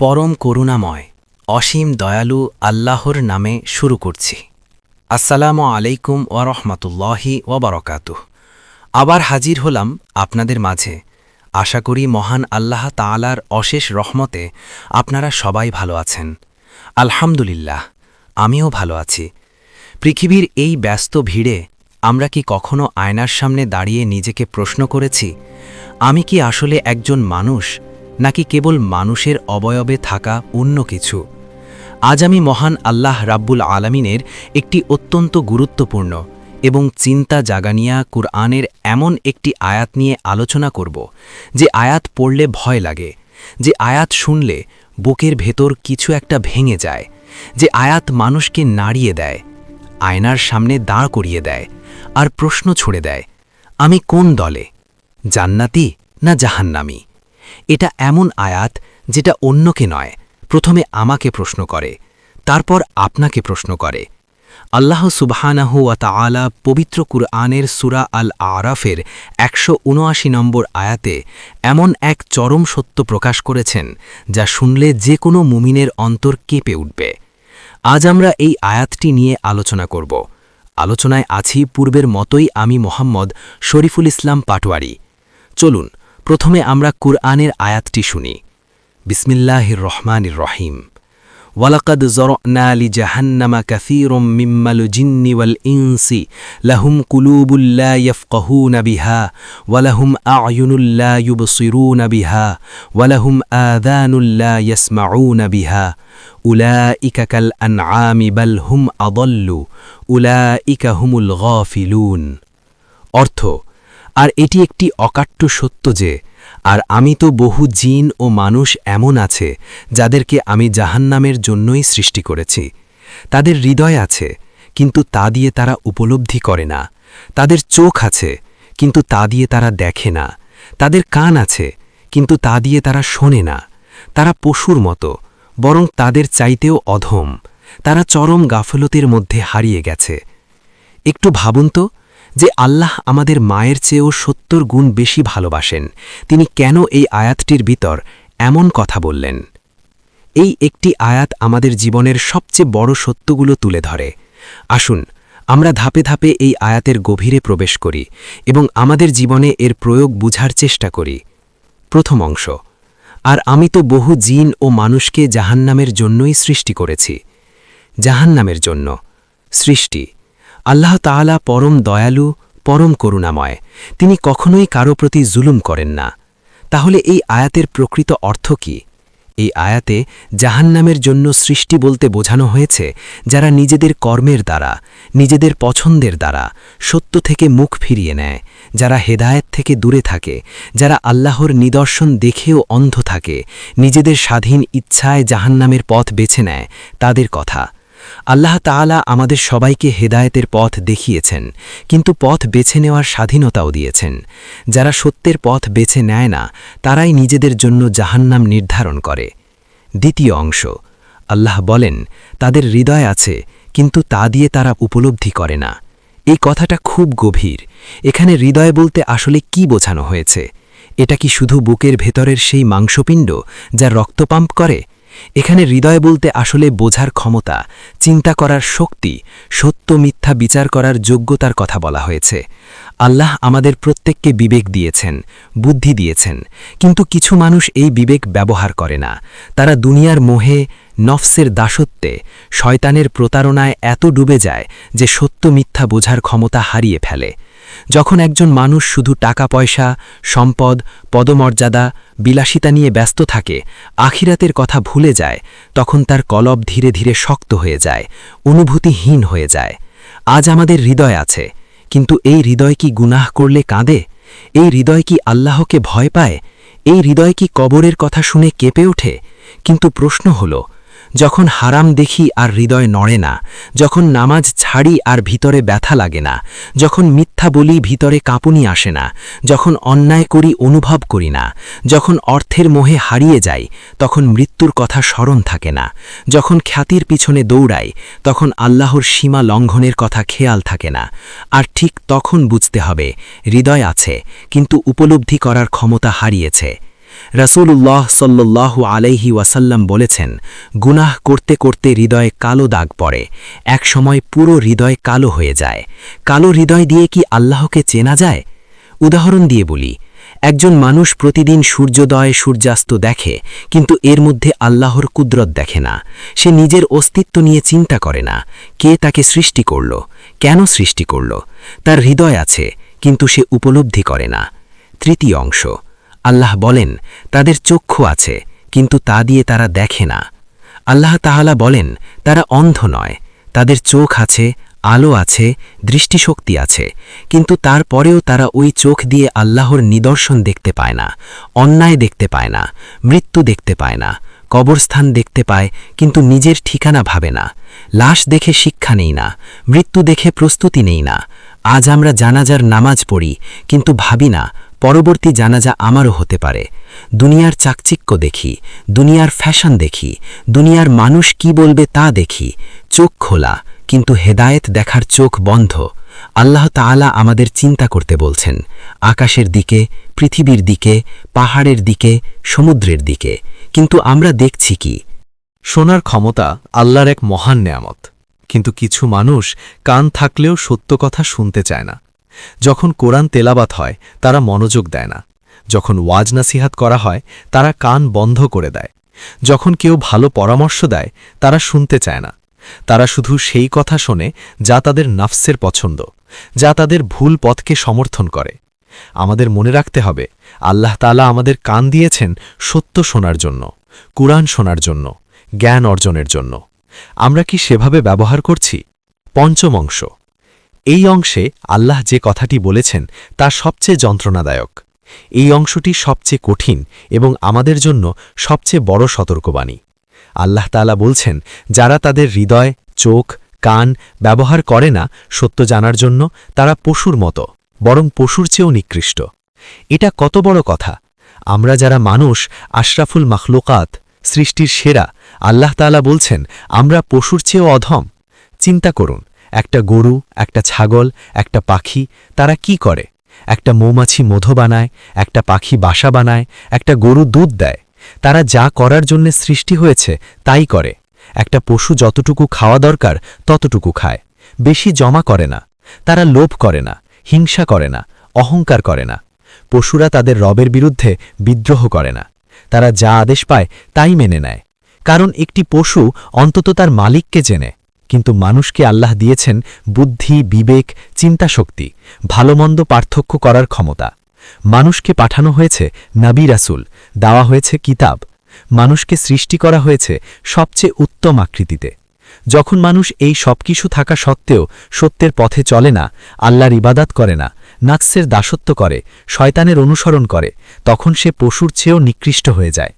পরম করুণাময় অসীম দয়ালু আল্লাহর নামে শুরু করছি। আসসালামু আলাইকুম ওয়ারহমাতুল্লাহি ওয়াবারাকাতুহ। আবার হাজির হলাম আপনাদের মাঝে। আশা করি মহান আল্লাহ তাআলার অশেষ রহমতে আপনারা সবাই ভালো আছেন। আলহামদুলিল্লাহ, আমিও ভালো আছি। পৃথিবীর এই ব্যস্ত ভিড়ে আমরা কি কখনো আয়নার সামনে দাঁড়িয়ে নিজেকে প্রশ্ন করেছি, আমি কি আসলে একজন মানুষ, নাকি কেবল মানুষের অবয়বে থাকা অন্য কিছু? আজ আমি মহান আল্লাহ রাব্বুল আলামিনের একটি অত্যন্ত গুরুত্বপূর্ণ এবং চিন্তা জাগানিয়া কুরআনের এমন একটি আয়াত নিয়ে আলোচনা করব, যে আয়াত পড়লে ভয় লাগে, যে আয়াত শুনলে বুকের ভেতর কিছু একটা ভেঙে যায়, যে আয়াত মানুষকে নাড়িয়ে দেয়, আয়নার সামনে দাঁড় করিয়ে দেয় আর প্রশ্ন ছুড়ে দেয়, আমি কোন দলে, জান্নাতি না জাহান্নামী? এটা এমন আয়াত যেটা অন্যকে নয়, প্রথমে আমাকে প্রশ্ন করে, তারপর আপনাকে প্রশ্ন করে। আল্লাহ সুবহানাহু ওয়া তাআলা পবিত্র কুরআনের সূরা আল আরাফের ১৭৯ নম্বর আয়াতে এমন এক চরম সত্য প্রকাশ করেছেন, যা শুনলে যে কোনো মুমিনের অন্তর কেঁপে উঠবে। আজ আমরা এই আয়াতটি নিয়ে আলোচনা করব। আলোচনায় আছি পূর্বের মতোই আমি মোহাম্মদ শরীফুল ইসলাম পাটোয়ারি। চলুন প্রথমে আমরা কুরআনের আয়াতটি শুনি। বিসমিল্লাহির রহমানির রহিম। ওয়ালাকাদ যরনা লিজাহান্নামা কাসীরুম মিম্মাল জিন্নি ওয়াল ইনসি লাহুম কুলুবুল লা ইয়াফকাহুনা বিহা ওয়া লাহুম আ'য়ুনুল লা ইউবসিরুনা বিহা ওয়া লাহুম আযানুল লা ইয়াসমাউনা বিহা উলাইকা কাল আনআমি বাল হুম আযাল্লু উলাইকা হুমুল গাফিলুন। অর্থ, আর এটি একটি অকাট্য সত্য যে, আর আমি তো বহু জিন ও মানুষ এমন আছে যাদেরকে আমি জাহান্নামের জন্যই সৃষ্টি করেছি। তাদের হৃদয় আছে, কিন্তু তা দিয়ে তারা উপলব্ধি করে না। তাদের চোখ আছে, কিন্তু তা দিয়ে তারা দেখে না। তাদের কান আছে, কিন্তু তা দিয়ে তারা শোনে না। তারা পশুর মতো, বরং তাদের চাইতেও অধম। তারা চরম গাফলতের মধ্যে হারিয়ে গেছে। একটু ভাবুন তো, যে আল্লাহ আমাদের মায়ের চেয়েও ৭০ গুণ বেশি ভালোবাসেন, তিনি কেন এই আয়াতটির ভিতর এমন কথা বললেন? এই একটি আয়াত আমাদের জীবনের সবচেয়ে বড় সত্যগুলো তুলে ধরে। আসুন আমরা ধাপে ধাপে এই আয়াতের গভীরে প্রবেশ করি এবং আমাদের জীবনে এর প্রয়োগ বুঝার চেষ্টা করি। প্রথম অংশ, আর আমি তো বহু জিন ও মানুষকে জাহান্নামের জন্যই সৃষ্টি করেছি। জাহান্নামের জন্য সৃষ্টি। আল্লাহ তাআলা পরম দয়ালু, পরম করুণাময়, তিনি কখনোই কারো প্রতি জুলুম করেন না। তাহলে এই আয়াতের প্রকৃত অর্থ কি? এই আয়াতে জাহান্নামের জন্য সৃষ্টি বলতে বোঝানো হয়েছে যারা নিজেদের কর্মের দ্বারা, নিজেদের পছন্দের দ্বারা সত্য থেকে মুখ ফিরিয়ে নেয়, যারা হেদায়েত থেকে দূরে থাকে, যারা আল্লাহর নিদর্শন দেখেও অন্ধ থাকে, নিজেদের স্বাধীন ইচ্ছায় জাহান্নামের পথ বেছে নেয়, তাদের কথা। আল্লাহ তাআলা আমাদের সবাইকে হেদায়েতের পথ দেখিয়েছেন, কিন্তু পথ বেছে নেওয়ার স্বাধীনতাও দিয়েছেন। যারা সত্যের পথ বেছে নেয় না, তারাই নিজেদের জন্য জাহান্নাম নির্ধারণ করে। দ্বিতীয় অংশ, আল্লাহ বলেন, তাদের হৃদয় আছে, কিন্তু তা দিয়ে তারা উপলব্ধি করে না। এই কথাটা খুব গভীর। এখানে হৃদয় বলতে আসলে কি বোঝানো হয়েছে? এটা কি শুধু বুকের ভেতরের সেই মাংসপিণ্ড যা রক্ত পাম্প করে? এখানে হৃদয় বলতে আসলে বোঝার ক্ষমতা, চিন্তা করার শক্তি, সত্য মিথ্যা বিচার করার যোগ্যতার কথা বলা হয়েছে। আল্লাহ আমাদের প্রত্যেককে বিবেক দিয়েছেন, বুদ্ধি দিয়েছেন, কিন্তু কিছু মানুষ এই বিবেক ব্যবহার করে না। তারা দুনিয়ার মোহে, নফসের দাসত্বে, শয়তানের প্রতারণায় এত ডুবে যায় যে সত্য মিথ্যা বোঝার ক্ষমতা হারিয়ে ফেলে। যখন একজন মানুষ শুধু টাকা পয়সা, সম্পদ, পদমর্যাদা, বিলাসিতা নিয়ে ব্যস্ত থাকে, আখিরাতের কথা ভুলে যায়, তখন তার কলব ধীরে ধীরে শক্ত হয়ে যায়, অনুভূতিহীন হয়ে যায়। আজ আমাদের হৃদয় আছে, কিন্তু এই হৃদয় কি গুনাহ করলে কাঁদে? এই হৃদয় কি আল্লাহকে ভয় পায়? এই হৃদয় কি কবরের কথা শুনে কেঁপে ওঠে? কিন্তু প্রশ্ন হল, যখন হারাম দেখি আর হৃদয় নড়ে না, যখন নামাজ ছাড়ি আর ভিতরে ব্যথা লাগে না, যখন মিথ্যা বলি ভিতরে কাঁপুনি আসে না, যখন অন্যায় করি অনুভব করি না, যখন অর্থের মোহে হারিয়ে যাই, তখন মৃত্যুর কথা স্মরণ থাকে না, যখন খ্যাতির পিছনে দৌড়াই, তখন আল্লাহর সীমা লঙ্ঘনের কথা খেয়াল থাকে না। আর ঠিক তখন বুঝতে হবে, হৃদয় আছে, কিন্তু উপলব্ধি করার ক্ষমতা হারিয়েছে। রাসূলুল্লাহ সাল্লাল্লাহু আলাইহি ওয়াসাল্লাম বলেছেন, গুনাহ করতে করতে হৃদয়ে কালো দাগ পড়ে, এক সময় পুরো হৃদয় কালো হয়ে যায়। কালো হৃদয় দিয়ে কি আল্লাহকে চেনা যায়? উদাহরণ দিয়ে বলি, একজন মানুষ প্রতিদিন সূর্যোদয় সূর্যাস্ত দেখে, কিন্তু এর মধ্যে আল্লাহর কুদরত দেখে না। সে নিজের অস্তিত্ব নিয়ে চিন্তা করে না, কে তাকে সৃষ্টি করল, কেন সৃষ্টি করল। তার হৃদয় আছে, কিন্তু সে উপলব্ধি করে না। তৃতীয় অংশ, আল্লাহ বলেন, তাদের চক্ষু আছে, কিন্তু তা দিয়ে তারা দেখে না। আল্লাহ তাআলা বলেন, তারা অন্ধ নয়, তাদের চোখ আছে, আলো আছে, দৃষ্টিশক্তি আছে, কিন্তু তারপরেও তারা ওই চোখ দিয়ে আল্লাহর নিদর্শন দেখতে পায় না, অন্যায় দেখতে পায় না, মৃত্যু দেখতে পায় না, কবরস্থান দেখতে পায়, কিন্তু নিজের ঠিকানা ভাবে না, লাশ দেখে শিক্ষা নেই না, মৃত্যু দেখে প্রস্তুতি নেই না। আজ আমরা জানাজার নামাজ পড়ি, কিন্তু ভাবি না পরবর্তী জানাজা আমারও হতে পারে। দুনিয়ার চাকচিক্য দেখি, দুনিয়ার ফ্যাশন দেখি, দুনিয়ার মানুষ কি বলবে তা দেখি, চোখ খোলা, কিন্তু হেদায়েত দেখার চোখ বন্ধ। আল্লাহ তাআলা আমাদের চিন্তা করতে বলছেন, আকাশের দিকে, পৃথিবীর দিকে, পাহাড়ের দিকে, সমুদ্রের দিকে, কিন্তু আমরা দেখছি কি? শোনার ক্ষমতা আল্লাহর এক মহান নেয়ামত, কিন্তু কিছু মানুষ কান থাকলেও সত্য কথা শুনতে চায় না। যখন কোরআন তেলাবাত হয় তারা মনোযোগ দেয় না, যখন ওয়াজ নাসিহাত করা হয় তারা কান বন্ধ করে দেয়, যখন কেউ ভালো পরামর্শ দেয় তারা শুনতে চায় না। তারা শুধু সেই কথা শোনে যা তাদের নাফসের পছন্দ, যা তাদের ভুল পথকে সমর্থন করে। আমাদের মনে রাখতে হবে, আল্লাহ তাআলা আমাদের কান দিয়েছেন সত্য শোনার জন্য, কুরআন শোনার জন্য, জ্ঞান অর্জনের জন্য। আমরা কি সেভাবে ব্যবহার করছি? পঞ্চম অংশ, এই অংশে আল্লাহ যে কথাটি বলেছেন তা সবচেয়ে যন্ত্রণাদায়ক। এই অংশটি সবচেয়ে কঠিন এবং আমাদের জন্য সবচেয়ে বড় সতর্কবাণী। আল্লাহ তাআলা বলছেন, যারা তাদের হৃদয়, চোখ, কান ব্যবহার করে না সত্য জানার জন্য, তারা পশুর মতো, বরং পশুর চেয়েও নিকৃষ্ট। এটা কত বড় কথা! আমরা যারা মানুষ, আশরাফুল মাখলুকাত, সৃষ্টির সেরা, আল্লাহ তাআলা বলছেন আমরা পশুর চেয়েও অধম। চিন্তা করুন, একটা গরু, একটা ছাগল, একটা পাখি, তারা কি করে? একটা মৌমাছি মধু বানায়, একটা পাখি বাসা বানায়, একটা গরু দুধ দেয়। তারা যা করার জন্য সৃষ্টি হয়েছে তাই করে। একটা পশু যতটুকু খাওয়া দরকার ততটুকু খায়, বেশি জমা করে না। তারা লোভ করে না, হিংসা করে না, অহংকার করে না। পশুরা তাদের রবের বিরুদ্ধে বিদ্রোহ করে না। তারা যা আদেশ পায় তাই মেনে নেয়, কারণ একটি পশু অন্তত তার মালিককে চেনে। কিন্তু মানুষকে আল্লাহ দিয়েছেন বুদ্ধি, বিবেক, চিন্তাশক্তি, ভালোমন্দ পার্থক্য করার ক্ষমতা। মানুষকে পাঠানো হয়েছে নবী রাসূল, দেওয়া হয়েছে কিতাব। মানুষকে সৃষ্টি করা হয়েছে সবচেয়ে উত্তম আকৃতিতে। যখন মানুষ এই সবকিছু থাকা সত্ত্বেও সত্যের পথে চলে না, আল্লাহর ইবাদত করে না, নাফসের দাসত্ব করে, শয়তানের অনুসরণ করে, তখন সে পশুর চেয়েও নিকৃষ্ট হয়ে যায়।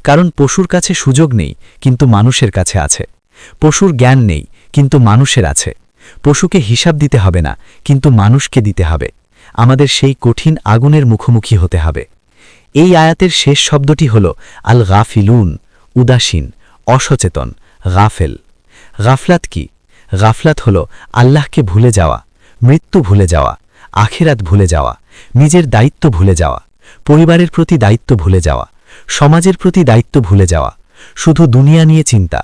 কারণ পশুর কাছে সুযোগ নেই, কিন্তু মানুষের কাছে আছে। পশুর জ্ঞান নেই, কিন্তু মানুষের আছে। পশুকে হিসাব দিতে হবে না, কিন্তু মানুষকে দিতে হবে। আমাদের সেই কঠিন আগুনের মুখোমুখি হতে হবে। এই আয়াতের শেষ শব্দটি হল আল গাফিলুন, উদাসীন, অসচেতন, গাফেল। গাফলাত কি? গাফলাত হল আল্লাহকে ভুলে যাওয়া, মৃত্যু ভুলে যাওয়া, আখিরাত ভুলে যাওয়া, নিজের দায়িত্ব ভুলে যাওয়া, পরিবারের প্রতি দায়িত্ব ভুলে যাওয়া, সমাজের প্রতি দায়িত্ব ভুলে যাওয়া, শুধু দুনিয়া নিয়ে চিন্তা,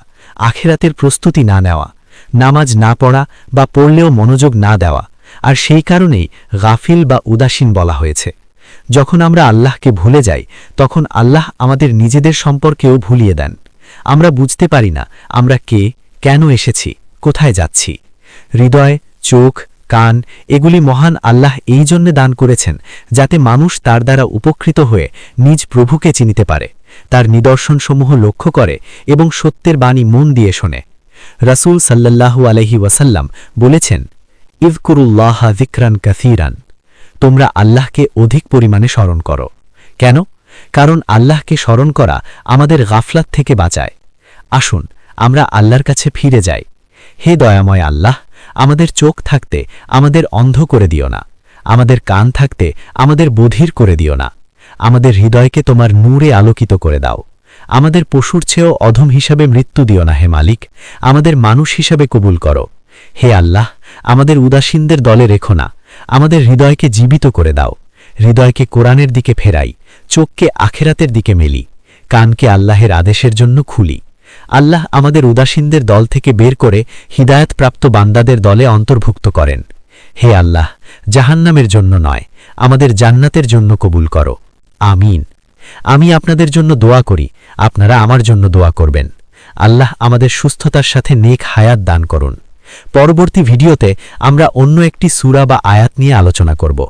আখিরাতের প্রস্তুতি না নেওয়া, নামাজ না পড়া বা পড়লেও মনোযোগ না দেওয়া। আর সেই কারণেই গাফিল বা উদাসীন বলা হয়েছে। যখন আমরা আল্লাহকে ভুলে যাই, তখন আল্লাহ আমাদের নিজেদের সম্পর্কেও ভুলিয়ে দেন। আমরা বুঝতে পারি না আমরা কে, কেন এসেছি, কোথায় যাচ্ছি। হৃদয়, চোখ, কান এগুলি মহান আল্লাহ এই জন্য দান করেছেন যাতে মানুষ তার দ্বারা উপকৃত হয়ে নিজ প্রভুকে চিনিতে পারে, তার নিদর্শনসমূহ লক্ষ্য করে এবং সত্যের বাণী মন দিয়ে শোনে। রাসূল সাল্লাল্লাহু আলাইহি ওয়াসাল্লাম বলেছেন, ইযকুরুল্লাহা যিকরান কাসীরান, তোমরা আল্লাহকে অধিক পরিমাণে স্মরণ করো। কেন? কারণ আল্লাহকে স্মরণ করা আমাদের গাফলাত থেকে বাঁচায়। আসুন আমরা আল্লাহর কাছে ফিরে যাই। হে দয়াময় আল্লাহ, আমাদের চোখ থাকতে আমাদের অন্ধ করে দিও না, আমাদের কান থাকতে আমাদের বধির করে দিও না, আমাদের হৃদয়কে তোমার নূরে আলোকিত করে দাও। আমাদের পশুর চেয়েও অধম হিসাবে মৃত্যু দিও না হে মালিক, আমাদের মানুষ হিসাবে কবুল করো। হে আল্লাহ, আমাদের উদাসীনদের দলে রেখো না, আমাদের হৃদয়কে জীবিত করে দাও। হৃদয়কে কোরআনের দিকে ফেরাই, চোখকে আখেরাতের দিকে মেলি, কানকে আল্লাহের আদেশের জন্য খুলি। আল্লাহ আমাদের উদাসীনদের দল থেকে বের করে হিদায়াতপ্রাপ্ত বান্দাদের দলে অন্তর্ভুক্ত করেন। হে আল্লাহ, জাহান্নামের জন্য নয়, আমাদের জান্নাতের জন্য কবুল করো। আমিন। আমি আপনাদের জন্য দোয়া করি, আপনারা আমার জন্য দোয়া করবেন। আল্লাহ আমাদের সুস্থতার সাথে নেক হায়াত দান করুন। পরবর্তী ভিডিওতে আমরা অন্য একটি সূরা বা আয়াত নিয়ে আলোচনা করব,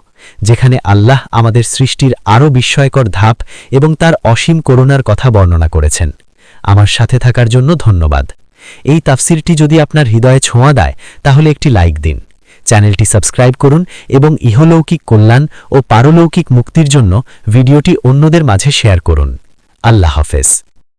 যেখানে আল্লাহ আমাদের সৃষ্টির আরও বিস্ময়কর ধাপ এবং তার অসীম করুণার কথা বর্ণনা করেছেন। আমার সাথে থাকার জন্য ধন্যবাদ। এই তাফসিরটি যদি আপনার হৃদয়ে ছোঁয়া দেয় তাহলে একটি লাইক দিন, চ্যানেলটি সাবস্ক্রাইব করুন এবং ইহলৌকিক কল্যাণ ও পারলৌকিক মুক্তির জন্য ভিডিওটি অন্যদের মাঝে শেয়ার করুন। আল্লাহ হাফেজ।